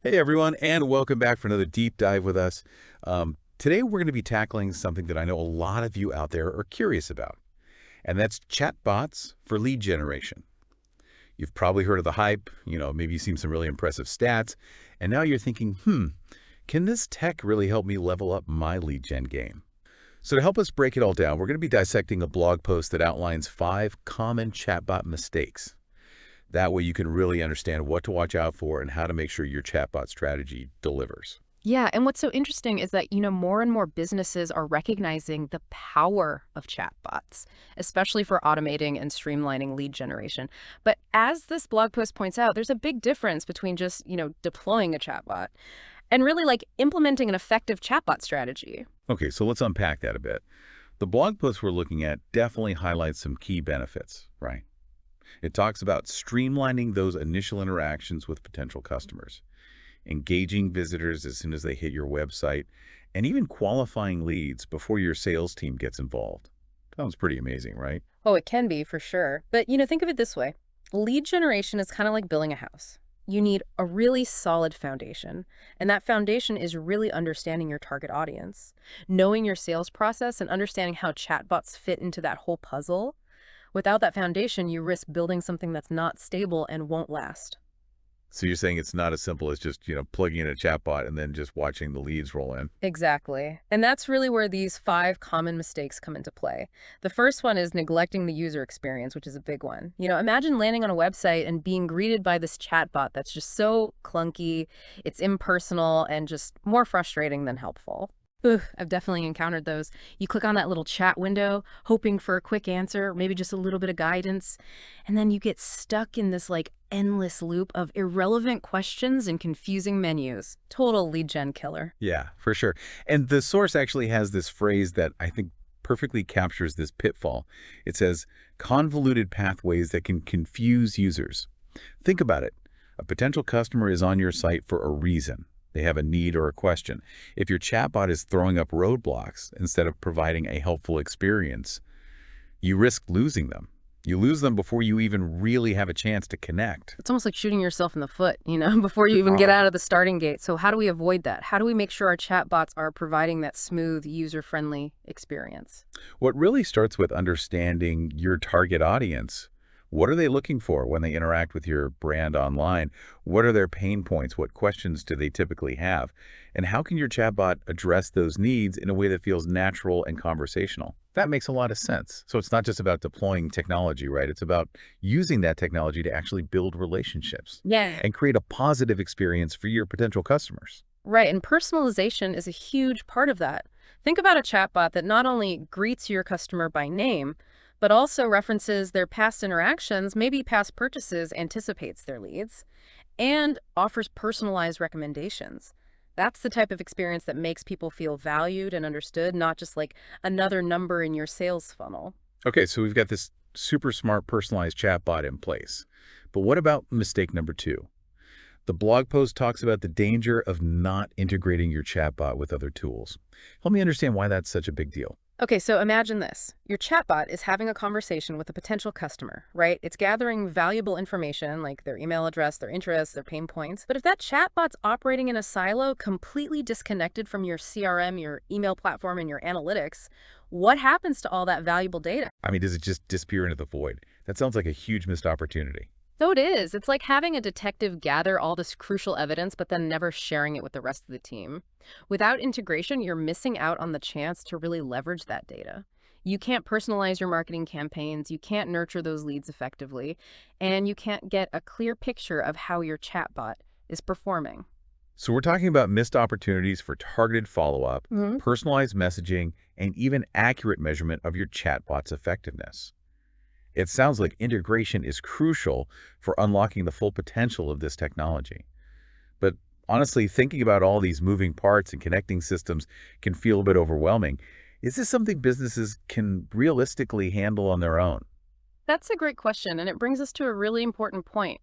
Hey everyone, and welcome back for another deep dive with us. Today we're going to be tackling something that I know a lot of you out there are curious about, and that's chatbots for lead generation. You've probably heard of the hype, maybe you've seen some really impressive stats, and now you're thinking, can this tech really help me level up my lead gen game? So to help us break it all down, we're going to be dissecting a blog post that outlines 5 common chatbot mistakes. That way you can really understand what to watch out for and how to make sure your chatbot strategy delivers. Yeah, and what's so interesting is that, more and more businesses are recognizing the power of chatbots, especially for automating and streamlining lead generation. But as this blog post points out, there's a big difference between just, deploying a chatbot and really like implementing an effective chatbot strategy. Okay, so let's unpack that a bit. The blog post we're looking at definitely highlights some key benefits, right? It talks about streamlining those initial interactions with potential customers, engaging visitors as soon as they hit your website, and even qualifying leads before your sales team gets involved. Sounds pretty amazing, right? Oh, it can be for sure. But, think of it this way. Lead generation is kind of like building a house. You need a really solid foundation, and that foundation is really understanding your target audience, knowing your sales process, and understanding how chatbots fit into that whole puzzle. Without that foundation, you risk building something that's not stable and won't last. So you're saying it's not as simple as just, plugging in a chatbot and then just watching the leads roll in. Exactly. And that's really where these 5 common mistakes come into play. The first one is neglecting the user experience, which is a big one. Imagine landing on a website and being greeted by this chatbot that's just so clunky, it's impersonal, and just more frustrating than helpful. Ugh, I've definitely encountered those. You click on that little chat window, hoping for a quick answer, maybe just a little bit of guidance, and then you get stuck in this like endless loop of irrelevant questions and confusing menus. Total lead gen killer. Yeah, for sure. And the source actually has this phrase that I think perfectly captures this pitfall. It says, convoluted pathways that can confuse users. Think about it. A potential customer is on your site for a reason. They have a need or a question. If your chatbot is throwing up roadblocks instead of providing a helpful experience, you risk losing them. You lose them before you even really have a chance to connect. It's almost like shooting yourself in the foot, before you even get out of the starting gate. So how do we avoid that? How do we make sure our chatbots are providing that smooth, user-friendly experience? What really starts with understanding your target audience. What are they looking for when they interact with your brand online? What are their pain points? What questions do they typically have? And how can your chatbot address those needs in a way that feels natural and conversational? That makes a lot of sense. So it's not just about deploying technology, right? It's about using that technology to actually build relationships Yeah. and create a positive experience for your potential customers. Right, and personalization is a huge part of that. Think about a chatbot that not only greets your customer by name, but also references their past interactions, maybe past purchases, anticipates their leads, and offers personalized recommendations. That's the type of experience that makes people feel valued and understood, not just like another number in your sales funnel. Okay, so we've got this super smart personalized chatbot in place. But what about mistake number 2? The blog post talks about the danger of not integrating your chatbot with other tools. Help me understand why that's such a big deal. Okay, so imagine this. Your chatbot is having a conversation with a potential customer, right? It's gathering valuable information like their email address, their interests, their pain points. But if that chatbot's operating in a silo, completely disconnected from your CRM, your email platform, and your analytics, what happens to all that valuable data? I mean, does it just disappear into the void? That sounds like a huge missed opportunity. So it is. It's like having a detective gather all this crucial evidence, but then never sharing it with the rest of the team. Without integration, you're missing out on the chance to really leverage that data. You can't personalize your marketing campaigns, you can't nurture those leads effectively, and you can't get a clear picture of how your chatbot is performing. So we're talking about missed opportunities for targeted follow-up, Mhm. personalized messaging, and even accurate measurement of your chatbot's effectiveness. It sounds like integration is crucial for unlocking the full potential of this technology. But honestly, thinking about all these moving parts and connecting systems can feel a bit overwhelming. Is this something businesses can realistically handle on their own? That's a great question, and it brings us to a really important point.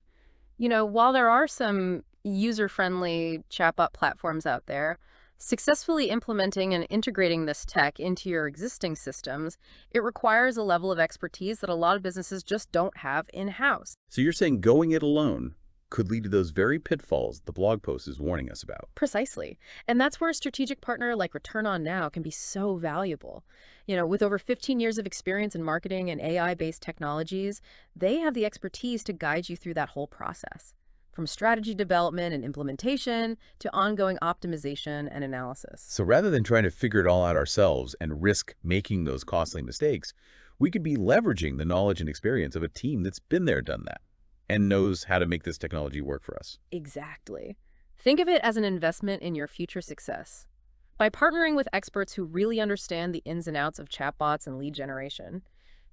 While there are some user-friendly chatbot platforms out there, successfully implementing and integrating this tech into your existing systems, it requires a level of expertise that a lot of businesses just don't have in-house. So you're saying going it alone could lead to those very pitfalls the blog post is warning us about. Precisely. And that's where a strategic partner like Return On Now can be so valuable. With over 15 years of experience in marketing and AI-based technologies, they have the expertise to guide you through that whole process, from strategy development and implementation to ongoing optimization and analysis. So rather than trying to figure it all out ourselves and risk making those costly mistakes, we could be leveraging the knowledge and experience of a team that's been there, done that, and knows how to make this technology work for us. Exactly. Think of it as an investment in your future success. By partnering with experts who really understand the ins and outs of chatbots and lead generation,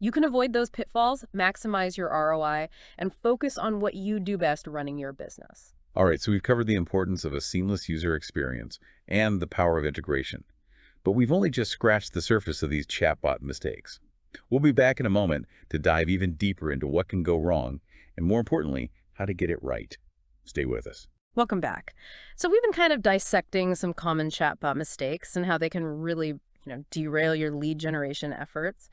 you can avoid those pitfalls, maximize your ROI, and focus on what you do best running your business. All right, so we've covered the importance of a seamless user experience and the power of integration, but we've only just scratched the surface of these chatbot mistakes. We'll be back in a moment to dive even deeper into what can go wrong and, more importantly, how to get it right. Stay with us. Welcome back. So we've been kind of dissecting some common chatbot mistakes and how they can really, derail your lead generation efforts.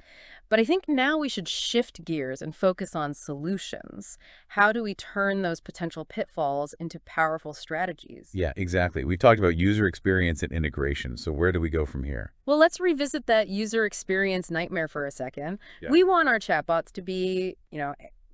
But I think now we should shift gears and focus on solutions. How do we turn those potential pitfalls into powerful strategies? Yeah, exactly. We talked about user experience and integration, so where do we go from here? Well, let's revisit that user experience nightmare for a second. Yeah. We want our chatbots to be,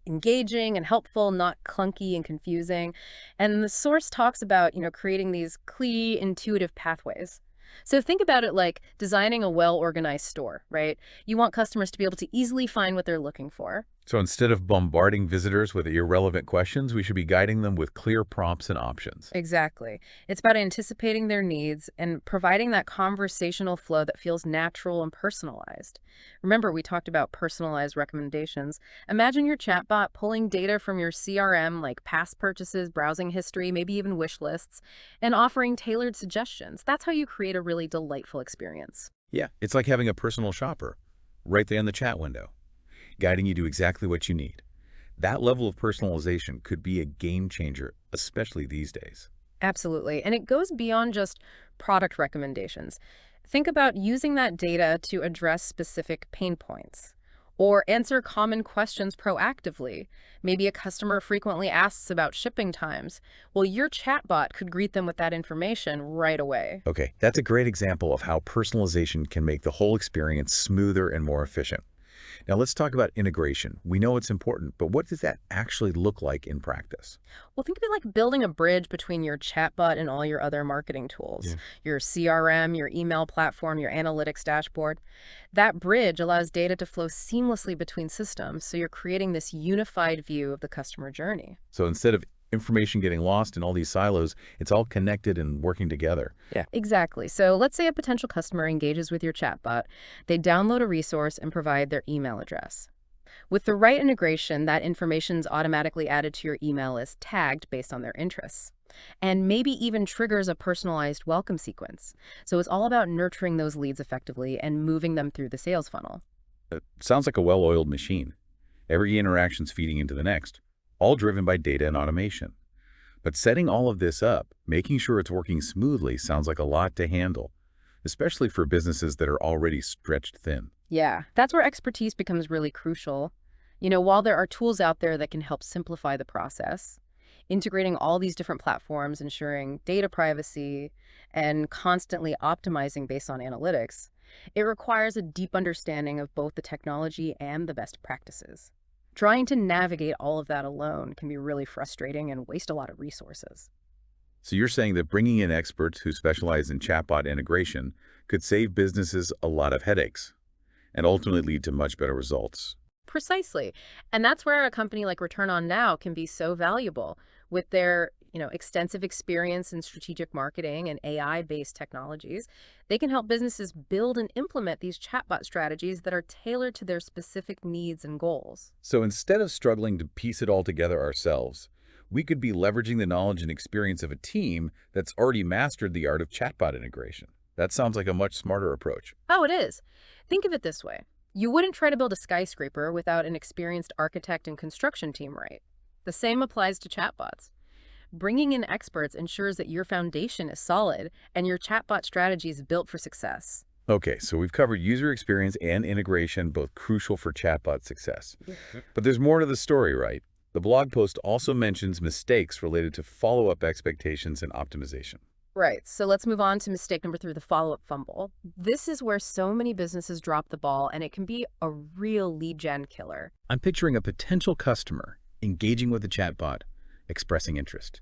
engaging and helpful, not clunky and confusing. And the source talks about, creating these clear, intuitive pathways. So think about it like designing a well-organized store, right? You want customers to be able to easily find what they're looking for. So instead of bombarding visitors with irrelevant questions, we should be guiding them with clear prompts and options. Exactly. It's about anticipating their needs and providing that conversational flow that feels natural and personalized. Remember, we talked about personalized recommendations. Imagine your chatbot pulling data from your CRM, like past purchases, browsing history, maybe even wish lists, and offering tailored suggestions. That's how you create a really delightful experience. Yeah, it's like having a personal shopper right there in the chat window, guiding you to exactly what you need. That level of personalization could be a game changer, especially these days. Absolutely. And it goes beyond just product recommendations. Think about using that data to address specific pain points or answer common questions proactively. Maybe a customer frequently asks about shipping times. Well, your chatbot could greet them with that information right away. Okay, that's a great example of how personalization can make the whole experience smoother and more efficient. Now let's talk about integration. We know it's important, but what does that actually look like in practice? Well, think of it like building a bridge between your chatbot and all your other marketing tools, Yeah. your CRM, your email platform, your analytics dashboard. That bridge allows data to flow seamlessly between systems, so you're creating this unified view of the customer journey. So instead of information getting lost in all these silos, it's all connected and working together. Yeah. Exactly. So let's say a potential customer engages with your chatbot. They download a resource and provide their email address. With the right integration, that information is automatically added to your email list, tagged based on their interests, and maybe even triggers a personalized welcome sequence. So it's all about nurturing those leads effectively and moving them through the sales funnel. It sounds like a well-oiled machine. Every interaction's feeding into the next, all driven by data and automation. But setting all of this up, making sure it's working smoothly, sounds like a lot to handle, especially for businesses that are already stretched thin. Yeah, that's where expertise becomes really crucial. While there are tools out there that can help simplify the process, integrating all these different platforms, ensuring data privacy, and constantly optimizing based on analytics, it requires a deep understanding of both the technology and the best practices. Trying to navigate all of that alone can be really frustrating and waste a lot of resources. So you're saying that bringing in experts who specialize in chatbot integration could save businesses a lot of headaches and ultimately lead to much better results. Precisely. And that's where a company like Return On Now can be so valuable with their, extensive experience in strategic marketing and AI-based technologies. They can help businesses build and implement these chatbot strategies that are tailored to their specific needs and goals. So instead of struggling to piece it all together ourselves, we could be leveraging the knowledge and experience of a team that's already mastered the art of chatbot integration. That sounds like a much smarter approach. Oh, it is. Think of it this way. You wouldn't try to build a skyscraper without an experienced architect and construction team, right? The same applies to chatbots. Bringing in experts ensures that your foundation is solid and your chatbot strategy is built for success. Okay, so we've covered user experience and integration, both crucial for chatbot success. Mhm. But there's more to the story, right? The blog post also mentions mistakes related to follow-up expectations and optimization. Right. So let's move on to mistake number 3, the follow-up fumble. This is where so many businesses drop the ball, and it can be a real lead gen killer. I'm picturing a potential customer engaging with the chatbot, expressing interest,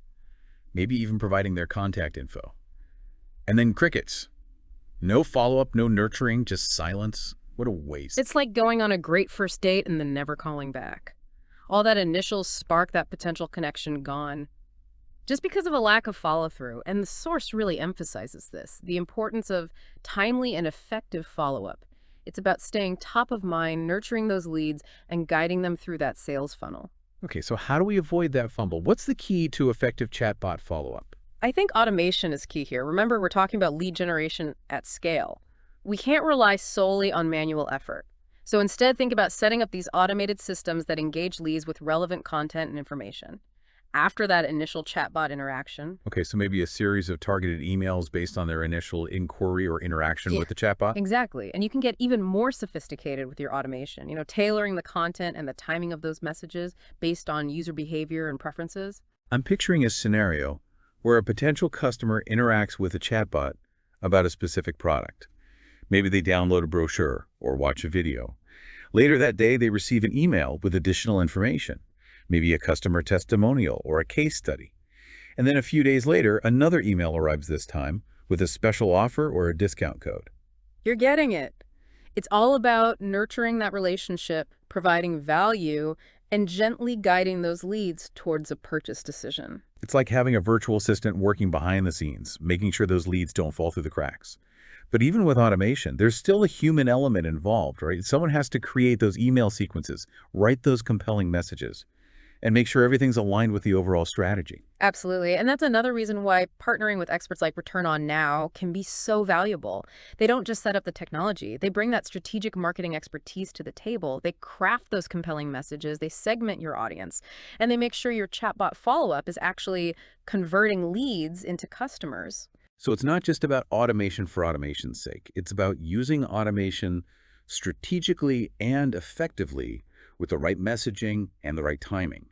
maybe even providing their contact info. And then crickets. No follow-up, no nurturing, just silence. What a waste. It's like going on a great first date and then never calling back. All that initial spark, that potential connection, gone. Just because of a lack of follow-through, and the source really emphasizes this, the importance of timely and effective follow-up. It's about staying top of mind, nurturing those leads, and guiding them through that sales funnel. Okay, so how do we avoid that fumble? What's the key to effective chatbot follow-up? I think automation is key here. Remember, we're talking about lead generation at scale. We can't rely solely on manual effort. So instead, think about setting up these automated systems that engage leads with relevant content and information. After that initial chatbot interaction. Okay, so maybe a series of targeted emails based on their initial inquiry or interaction with the chatbot? Exactly. And you can get even more sophisticated with your automation, tailoring the content and the timing of those messages based on user behavior and preferences. I'm picturing a scenario where a potential customer interacts with a chatbot about a specific product. Maybe they download a brochure or watch a video. Later that day, they receive an email with additional information, maybe a customer testimonial or a case study. And then a few days later, another email arrives this time with a special offer or a discount code. You're getting it. It's all about nurturing that relationship, providing value, and gently guiding those leads towards a purchase decision. It's like having a virtual assistant working behind the scenes, making sure those leads don't fall through the cracks. But even with automation, there's still a human element involved, right? Someone has to create those email sequences, write those compelling messages, and make sure everything's aligned with the overall strategy. Absolutely. And that's another reason why partnering with experts like Return On Now can be so valuable. They don't just set up the technology. They bring that strategic marketing expertise to the table. They craft those compelling messages. They segment your audience. And they make sure your chatbot follow-up is actually converting leads into customers. So it's not just about automation for automation's sake. It's about using automation strategically and effectively with the right messaging and the right timing.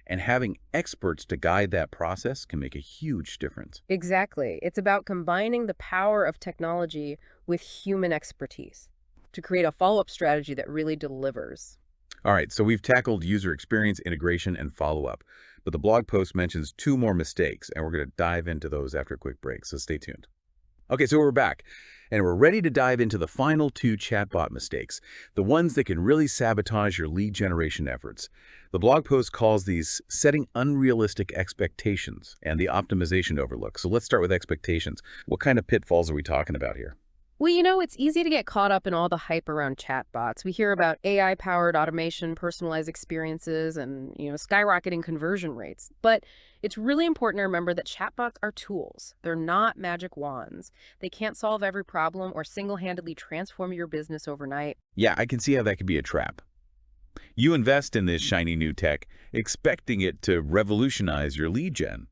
And having experts to guide that process can make a huge difference. Exactly. It's about combining the power of technology with human expertise to create a follow-up strategy that really delivers. All right, so we've tackled user experience, integration, and follow-up. But the blog post mentions 2 more mistakes, and we're going to dive into those after a quick break, so stay tuned. Okay, so we're back, and we're ready to dive into the final 2 chatbot mistakes, the ones that can really sabotage your lead generation efforts. The blog post calls these setting unrealistic expectations and the optimization overlook. So let's start with expectations. What kind of pitfalls are we talking about here? Well, it's easy to get caught up in all the hype around chatbots. We hear about AI-powered automation, personalized experiences, and, skyrocketing conversion rates. But it's really important to remember that chatbots are tools. They're not magic wands. They can't solve every problem or single-handedly transform your business overnight. Yeah, I can see how that could be a trap. You invest in this shiny new tech, expecting it to revolutionize your lead gen,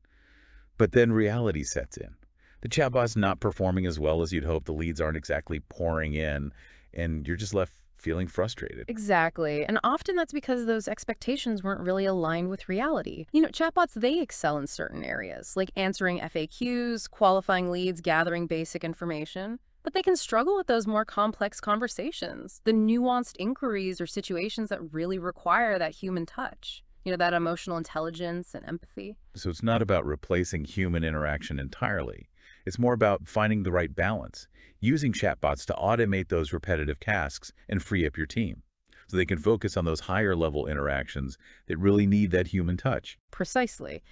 but then reality sets in. The chatbot's not performing as well as you'd hope, the leads aren't exactly pouring in, and you're just left feeling frustrated. Exactly. And often that's because those expectations weren't really aligned with reality. Chatbots, they excel in certain areas, like answering FAQs, qualifying leads, gathering basic information. But they can struggle with those more complex conversations, the nuanced inquiries or situations that really require that human touch, that emotional intelligence and empathy. So it's not about replacing human interaction entirely. It's more about finding the right balance, using chatbots to automate those repetitive tasks and free up your team, so they can focus on those higher level interactions that really need that human touch. Precisely.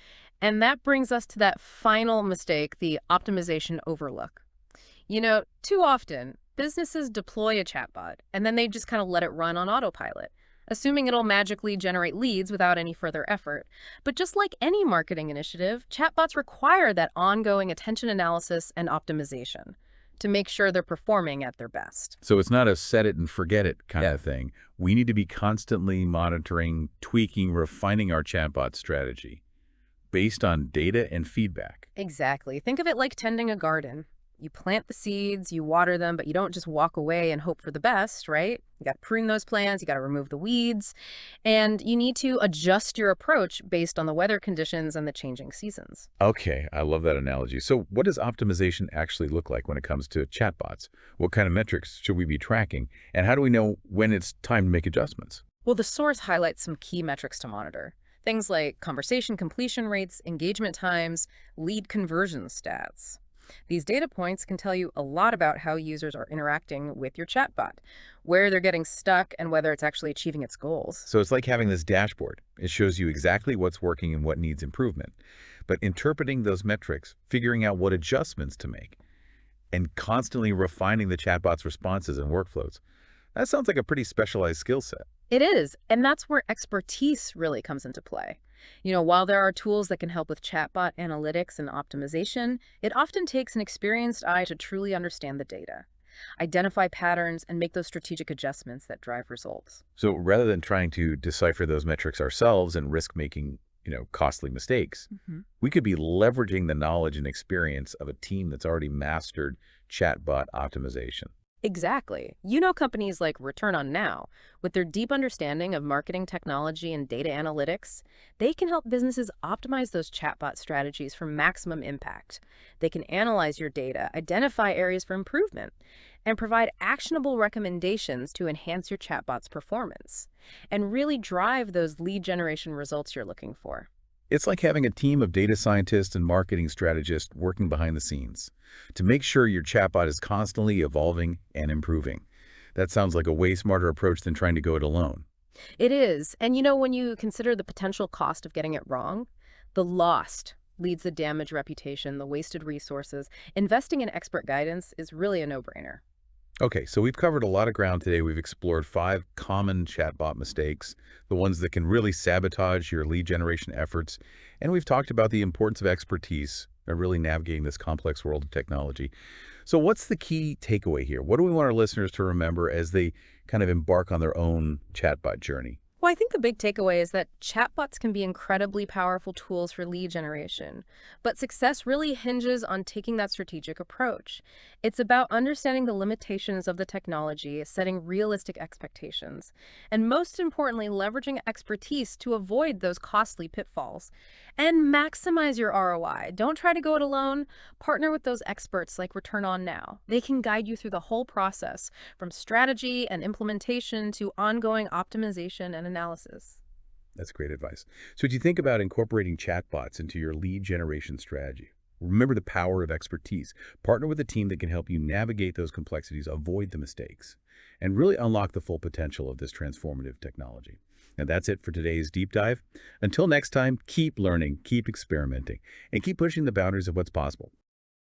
And that brings us to that final mistake, the optimization overlook. Too often, businesses deploy a chatbot, and then they just kind of let it run on autopilot, assuming it'll magically generate leads without any further effort. But just like any marketing initiative, chatbots require that ongoing attention analysis and optimization to make sure they're performing at their best. So it's not a set it and forget it kind of thing. We need to be constantly monitoring, tweaking, refining our chatbot strategy based on data and feedback. Exactly. Think of it like tending a garden. You plant the seeds, you water them, but you don't just walk away and hope for the best, right? You got to prune those plants, you got to remove the weeds, and you need to adjust your approach based on the weather conditions and the changing seasons. Okay, I love that analogy. So what does optimization actually look like when it comes to chatbots? What kind of metrics should we be tracking? And how do we know when it's time to make adjustments? Well, the source highlights some key metrics to monitor. Things like conversation completion rates, engagement times, lead conversion stats. These data points can tell you a lot about how users are interacting with your chatbot, where they're getting stuck, and whether it's actually achieving its goals. So it's like having this dashboard. It shows you exactly what's working and what needs improvement. But interpreting those metrics, figuring out what adjustments to make, and constantly refining the chatbot's responses and workflows, that sounds like a pretty specialized skill set. It is, and that's where expertise really comes into play. While there are tools that can help with chatbot analytics and optimization, it often takes an experienced eye to truly understand the data, identify patterns, and make those strategic adjustments that drive results. So rather than trying to decipher those metrics ourselves and risk making, costly mistakes, Mhm. we could be leveraging the knowledge and experience of a team that's already mastered chatbot optimization. Exactly. Companies like Return on Now, with their deep understanding of marketing technology and data analytics, they can help businesses optimize those chatbot strategies for maximum impact. They can analyze your data, identify areas for improvement, and provide actionable recommendations to enhance your chatbot's performance and really drive those lead generation results you're looking for. It's like having a team of data scientists and marketing strategists working behind the scenes to make sure your chatbot is constantly evolving and improving. That sounds like a way smarter approach than trying to go it alone. It is. And when you consider the potential cost of getting it wrong, the lost leads the damaged reputation, the wasted resources. Investing in expert guidance is really a no-brainer. Okay, so we've covered a lot of ground today. We've explored 5 common chatbot mistakes, the ones that can really sabotage your lead generation efforts, and we've talked about the importance of expertise and really navigating this complex world of technology. So what's the key takeaway here? What do we want our listeners to remember as they kind of embark on their own chatbot journey? Well, I think the big takeaway is that chatbots can be incredibly powerful tools for lead generation, but success really hinges on taking that strategic approach. It's about understanding the limitations of the technology, setting realistic expectations, and most importantly, leveraging expertise to avoid those costly pitfalls and maximize your ROI. Don't try to go it alone. Partner with those experts like Return On Now. They can guide you through the whole process, from strategy and implementation to ongoing optimization and analysis. That's great advice. So as you think about incorporating chatbots into your lead generation strategy, remember the power of expertise. Partner with a team that can help you navigate those complexities, avoid the mistakes, and really unlock the full potential of this transformative technology. And that's it for today's deep dive. Until next time, keep learning, keep experimenting, and keep pushing the boundaries of what's possible.